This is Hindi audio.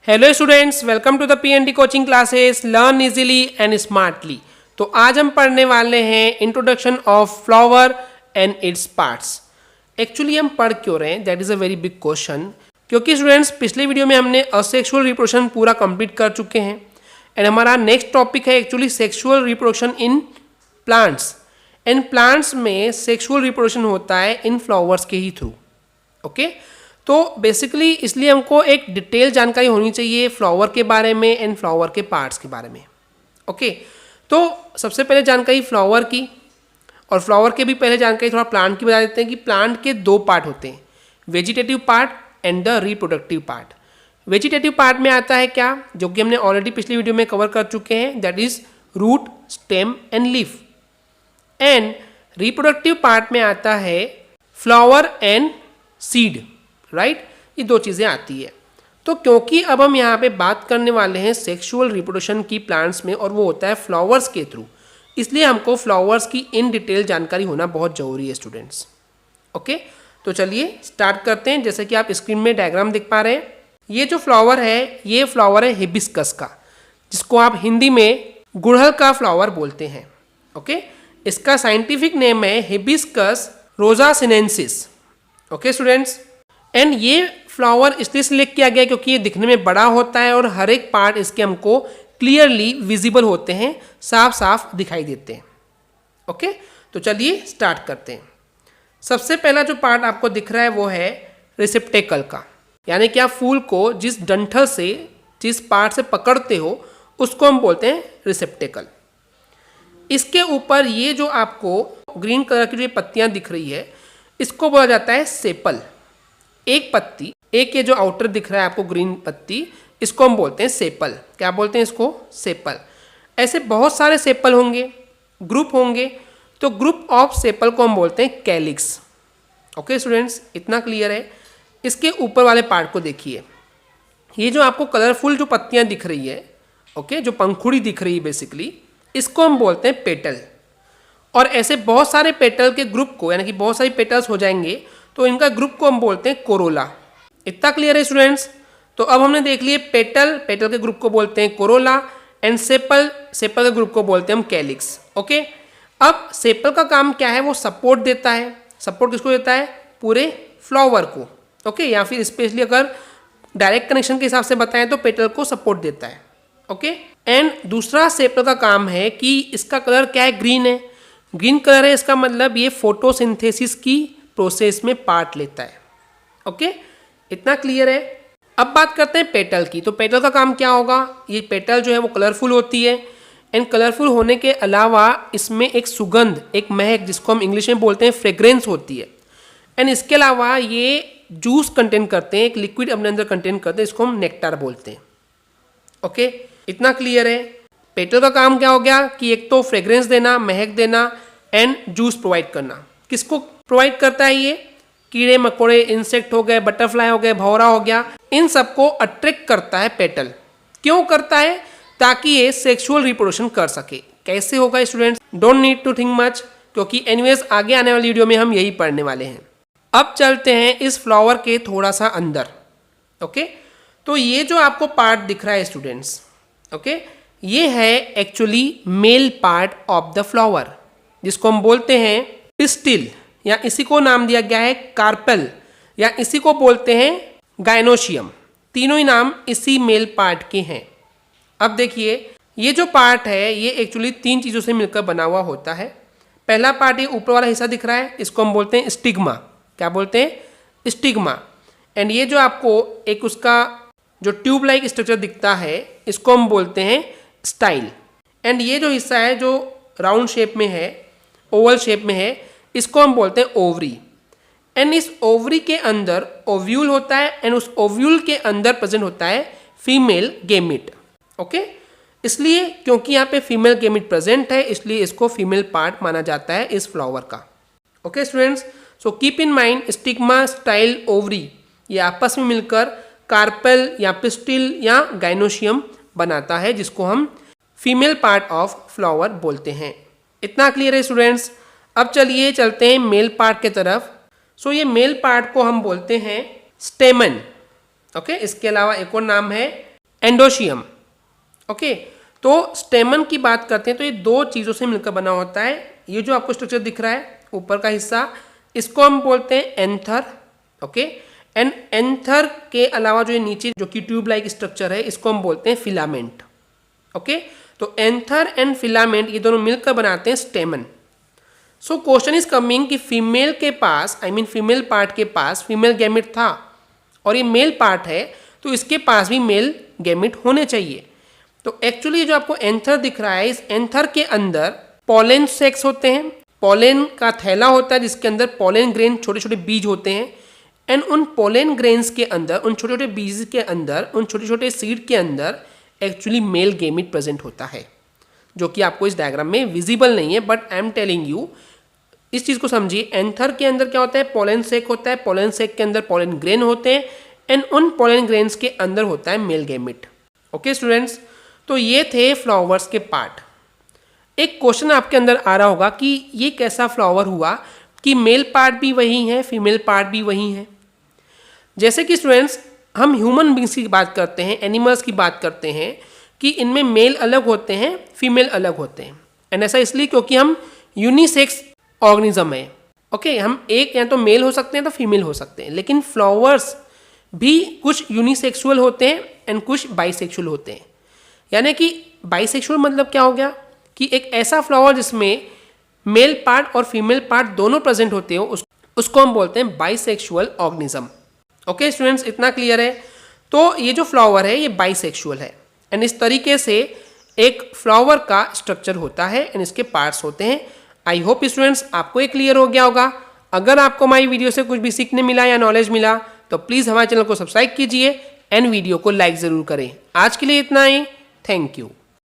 Hello students, welcome to the PND coaching classes learn easily and smartly. तो आज हम पढ़ने वाले हैं introduction of flower and its parts. Actually हम पढ़ क्यों रहे हैं, that is a very big question. क्योंकि स्टूडेंट्स पिछले वीडियो में हमने असेक्सुअल रिप्रोडक्शन पूरा कंप्लीट कर चुके हैं एंड हमारा नेक्स्ट टॉपिक है actually sexual reproduction in plants. And plants में सेक्सुअल रिप्रोडक्शन होता है इन फ्लावर्स के ही थ्रू। ओके तो बेसिकली इसलिए हमको एक डिटेल जानकारी होनी चाहिए फ्लावर के बारे में एंड फ्लावर के पार्ट्स के बारे में। ओके तो सबसे पहले जानकारी फ्लावर की, और फ्लावर के भी पहले जानकारी थोड़ा प्लांट की बता देते हैं कि प्लांट के दो पार्ट होते हैं, vegetative part and the reproductive part. Vegetative part में आता है क्या, जो कि हमने ऑलरेडी पिछली वीडियो में कवर कर चुके हैं, that is root, stem and leaf. And reproductive part में आता है फ्लावर एंड सीड, राइट ये दो चीज़ें आती है। तो क्योंकि अब हम यहाँ पे बात करने वाले हैं सेक्सुअल रिप्रोडक्शन की प्लांट्स में और वो होता है फ्लावर्स के थ्रू, इसलिए हमको फ्लावर्स की इन डिटेल जानकारी होना बहुत ज़रूरी है स्टूडेंट्स। ओके तो चलिए स्टार्ट करते हैं। जैसे कि आप स्क्रीन में डायग्राम देख पा रहे हैं, ये जो फ्लावर है ये फ्लावर है हिबिस्कस का, जिसको आप हिंदी में गुड़हल का फ्लावर बोलते हैं। ओके इसका साइंटिफिक नेम है हिबिस्कस रोजा सिनेंसिस। ओके स्टूडेंट्स, एंड ये फ्लावर इसलिए सिलेक्ट किया गया क्योंकि ये दिखने में बड़ा होता है और हर एक पार्ट इसके हमको क्लियरली विजिबल होते हैं, साफ साफ दिखाई देते हैं। ओके तो चलिए स्टार्ट करते हैं। सबसे पहला जो पार्ट आपको दिख रहा है वो है रिसेप्टेकल का, यानी कि आप फूल को जिस डंठल से, जिस पार्ट से पकड़ते हो उसको हम बोलते हैं रिसेप्टेकल। इसके ऊपर ये जो आपको ग्रीन कलर की जो पत्तियां दिख रही है इसको बोला जाता है सेपल। एक पत्ती, एक ये जो आउटर दिख रहा है आपको ग्रीन पत्ती, इसको हम बोलते हैं सेपल। क्या बोलते हैं इसको? सेपल। ऐसे बहुत सारे सेपल होंगे, ग्रुप होंगे, तो ग्रुप ऑफ सेपल को हम बोलते हैं कैलिक्स। ओके स्टूडेंट्स, इतना क्लियर है। इसके ऊपर वाले पार्ट को देखिए, ये जो आपको कलरफुल जो पत्तियां दिख रही है, ओके जो पंखुड़ी दिख रही है बेसिकली, इसको हम बोलते हैं पेटल। और ऐसे बहुत सारे पेटल के ग्रुप को, यानी कि बहुत सारी पेटल्स हो जाएंगे तो इनका ग्रुप को हम बोलते हैं कोरोला। इतना क्लियर है स्टूडेंट्स? तो अब हमने देख लिए पेटल, पेटल के ग्रुप को बोलते हैं कोरोला, एंड सेपल, सेपल के ग्रुप को बोलते हैं हम कैलिक्स। ओके अब सेपल का काम क्या है, वो सपोर्ट देता है। सपोर्ट किसको देता है? पूरे फ्लावर को। ओके या फिर स्पेशली अगर डायरेक्ट कनेक्शन के हिसाब से बताएं तो पेटल को सपोर्ट देता है। ओके एंड दूसरा सेपल का काम है कि इसका कलर क्या है? ग्रीन है। ग्रीन कलर है, इसका मतलब ये फोटोसिंथेसिस की प्रोसेस में पार्ट लेता है। ओके इतना क्लियर है। अब बात करते हैं पेटल की। तो पेटल का काम क्या होगा? ये पेटल जो है वो कलरफुल होती है, एंड कलरफुल होने के अलावा इसमें एक सुगंध, एक महक, जिसको हम इंग्लिश में बोलते हैं फ्रेग्रेंस होती है। एंड इसके अलावा ये जूस कंटेन करते हैं, एक लिक्विड अपने अंदर कंटेन करते हैं, इसको हम नेक्टार बोलते हैं। ओके इतना क्लियर है। पेटल का काम क्या हो गया कि एक तो फ्रेग्रेंस देना, महक देना, एंड जूस प्रोवाइड करना। किसको प्रोवाइड करता है? ये कीड़े मकोड़े, इंसेक्ट हो गए, बटरफ्लाई हो गए, भौरा हो गया, इन सबको अट्रैक्ट करता है पेटल। क्यों करता है? ताकि ये सेक्सुअल रिप्रोडक्शन कर सके। कैसे होगा students? Don't need to think much, क्योंकि एनीवेज आगे आने वाली वीडियो में हम यही पढ़ने वाले हैं। अब चलते हैं इस फ्लावर के थोड़ा सा अंदर। ओके तो ये जो आपको पार्ट दिख रहा है स्टूडेंट्स, ओके ये है actually male part of the flower, जिसको हम बोलते हैं पिस्टिल, या इसी को नाम दिया गया है कार्पेल, या इसी को बोलते हैं गाइनोशियम। तीनों ही नाम इसी मेल पार्ट के हैं। अब देखिए ये जो पार्ट है ये एक्चुअली तीन चीज़ों से मिलकर बना हुआ होता है। पहला पार्ट ये ऊपर वाला हिस्सा दिख रहा है, इसको हम बोलते हैं स्टिग्मा। क्या बोलते हैं? स्टिग्मा। एंड ये जो आपको एक उसका जो ट्यूब लाइक स्ट्रक्चर दिखता है, इसको हम बोलते हैं स्टाइल। एंड ये जो हिस्सा है जो राउंड शेप में है, ओवल शेप में है, इसको हम बोलते हैं ओवरी। एंड इस ओवरी के अंदर ओव्यूल होता है, एंड उस ओव्यूल के अंदर प्रेजेंट होता है फीमेल गेमिट। ओके इसलिए क्योंकि यहाँ पे फीमेल गेमिट प्रेजेंट है, इसलिए इसको फीमेल पार्ट माना जाता है इस फ्लावर का। Okay students, so keep in mind stigma, style, ovary ये आपस में मिलकर कार्पेल या पिस्टिल या गाइनोशियम बनाता है, जिसको हम फीमेल पार्ट ऑफ फ्लावर बोलते हैं। इतना क्लियर है स्टूडेंट्स? अब चलिए चलते हैं मेल पार्ट के तरफ। सो ये मेल पार्ट को हम बोलते हैं स्टेमन। ओके इसके अलावा एक और नाम है एंडोशियम। ओके, तो स्टेमन की बात करते हैं तो ये दो चीज़ों से मिलकर बना होता है। ये जो आपको स्ट्रक्चर दिख रहा है ऊपर का हिस्सा, इसको हम बोलते हैं एंथर। ओके, एंड एंथर के अलावा जो ये नीचे जो कि ट्यूब लाइक स्ट्रक्चर है, इसको हम बोलते हैं फिलामेंट। ओके, तो एंथर एंड फिलामेंट ये दोनों मिलकर बनाते हैं स्टेमन। सो क्वेश्चन इज कमिंग कि फीमेल के पास, आई मीन फीमेल पार्ट के पास फीमेल गैमेट था और ये मेल पार्ट है, तो इसके पास भी मेल गैमेट होने चाहिए। तो एक्चुअली जो आपको एंथर दिख रहा है, इस एंथर के अंदर पोलेन सेक्स होते हैं, पोलेन का थैला होता है जिसके अंदर पोलेन ग्रेन छोटे छोटे बीज होते हैं, एंड उन पोलेन ग्रेन्स के अंदर, उन छोटे छोटे बीज के अंदर, उन छोटे छोटे सीड के अंदर एक्चुअली मेल गैमेट प्रेजेंट होता है, जो कि आपको इस डायग्राम में विजिबल नहीं है, but I am telling you, इस चीज़ को समझिए। एंथर के अंदर क्या होता है, पोलेन सेक होता है, पोलेन सेक के अंदर पोलेन ग्रेन होते हैं, एंड उन पोलेन ग्रेन्स के अंदर होता है मेल गैमेट। ओके स्टूडेंट्स, तो ये थे फ्लावर्स के पार्ट। एक क्वेश्चन आपके अंदर आ रहा होगा कि ये कैसा फ्लावर हुआ कि मेल पार्ट भी वही है, फीमेल पार्ट भी वही है। जैसे कि स्टूडेंट्स हम ह्यूमन बींग्स की बात करते हैं, एनिमल्स की बात करते हैं कि इनमें मेल अलग होते हैं, फीमेल अलग होते हैं, एंड ऐसा इसलिए क्योंकि हम यूनिसेक्स ऑर्गेनिज्म है। ओके, हम एक या तो मेल हो सकते हैं तो फीमेल हो सकते हैं, लेकिन फ्लावर्स भी कुछ यूनिसेक्सुअल होते हैं एंड कुछ बाइसेक्सुअल होते हैं। यानी कि बाइसेक्सुअल मतलब क्या हो गया कि एक ऐसा फ्लावर जिसमें मेल पार्ट और फीमेल पार्ट दोनों प्रेजेंट होते हो, उसको हम बोलते हैं बाइसेक्सुअल ऑर्गेनिज्म। ओके स्टूडेंट्स, इतना क्लियर है? तो ये जो फ्लावर है ये बाइसेक्सुअल है, एंड इस तरीके से एक फ्लावर का स्ट्रक्चर होता है एंड इसके पार्ट्स होते हैं। आई होप स्टूडेंट्स आपको ये क्लियर हो गया होगा। अगर आपको हमारी वीडियो से कुछ भी सीखने मिला या नॉलेज मिला तो प्लीज़ हमारे चैनल को सब्सक्राइब कीजिए एंड वीडियो को लाइक ज़रूर करें। आज के लिए इतना ही, थैंक यू।